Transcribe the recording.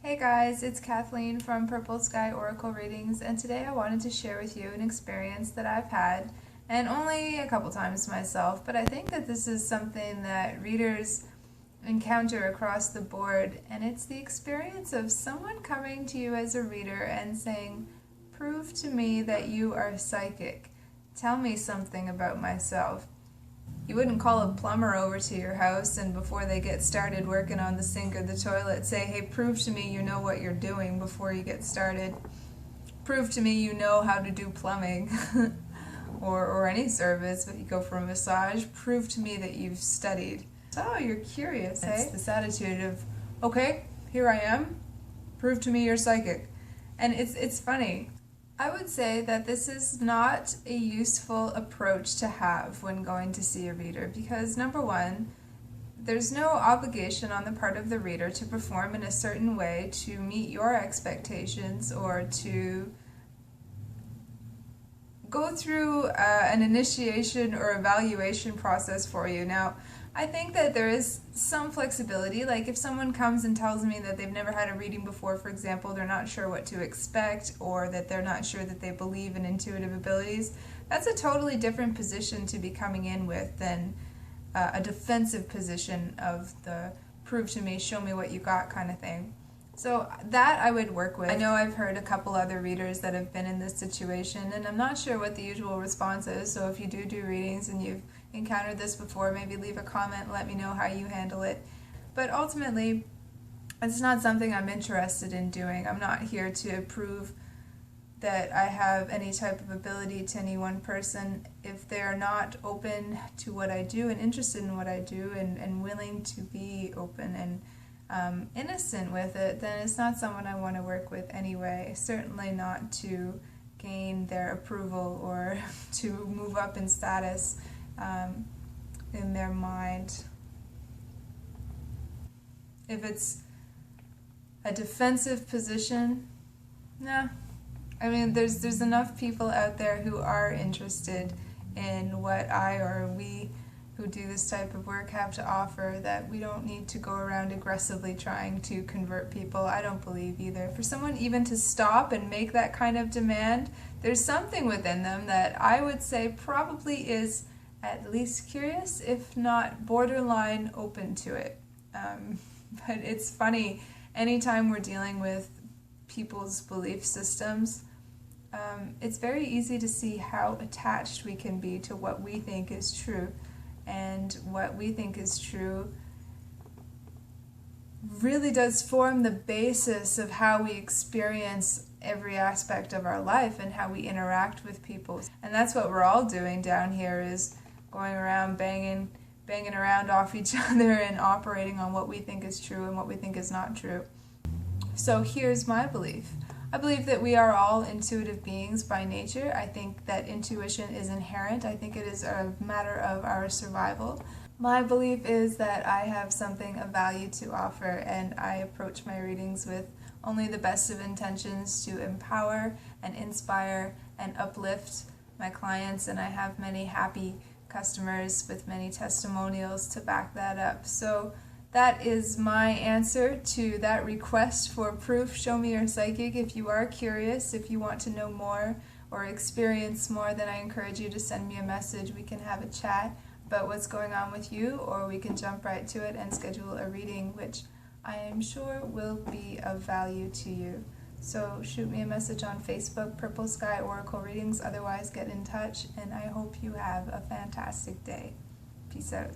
Hey guys, it's Kathleen from Purple Sky Oracle Readings, and today I wanted to share with you an experience that I've had, and only a couple times myself, but I think that this is something that readers encounter across the board, and it's the experience of someone coming to you as a reader and saying, "Prove to me that you are psychic. Tell me something about myself." You wouldn't call a plumber over to your house and before they get started working on the sink or the toilet say, "Hey, prove to me you know what you're doing before you get started. Prove to me you know how to do plumbing." or any service, but you go for a massage, prove to me that you've studied. Oh, you're curious, eh? It's this attitude of, okay, here I am, prove to me you're psychic. And it's funny. I would say that this is not a useful approach to have when going to see a reader because, number one, there's no obligation on the part of the reader to perform in a certain way to meet your expectations or to go through an initiation or evaluation process for you. Now, I think that there is some flexibility. Like if someone comes and tells me that they've never had a reading before, for example, they're not sure what to expect, or that they're not sure that they believe in intuitive abilities, that's a totally different position to be coming in with than a defensive position of the prove to me, show me what you got kind of thing. So that I would work with. I know I've heard a couple other readers that have been in this situation, and I'm not sure what the usual response is, so if you do readings and you've encountered this before, maybe leave a comment and let me know how you handle it. But ultimately, it's not something I'm interested in doing. I'm not here to prove that I have any type of ability to any one person. If they're not open to what I do and interested in what I do and willing to be open and innocent with it, then it's not someone I want to work with anyway. Certainly not to gain their approval or to move up in status in their mind. If it's a defensive position, nah. I mean, there's enough people out there who are interested in what I or we who do this type of work have to offer, that we don't need to go around aggressively trying to convert people. I don't believe either. For someone even to stop and make that kind of demand, there's something within them that I would say probably is at least curious, if not borderline open to it. But it's funny, anytime we're dealing with people's belief systems, it's very easy to see how attached we can be to what we think is true. And what we think is true really does form the basis of how we experience every aspect of our life and how we interact with people. And that's what we're all doing down here, is going around banging around off each other and operating on what we think is true and what we think is not true. So here's my belief. I believe that we are all intuitive beings by nature. I think that intuition is inherent. I think it is a matter of our survival. My belief is that I have something of value to offer, and I approach my readings with only the best of intentions to empower and inspire and uplift my clients, and I have many happy customers with many testimonials to back that up. So that is my answer to that request for proof. Show me you're psychic. If you are curious, if you want to know more or experience more, then I encourage you to send me a message. We can have a chat about what's going on with you, or we can jump right to it and schedule a reading, which I am sure will be of value to you. So shoot me a message on Facebook, Purple Sky Oracle Readings. Otherwise, get in touch, and I hope you have a fantastic day. Peace out.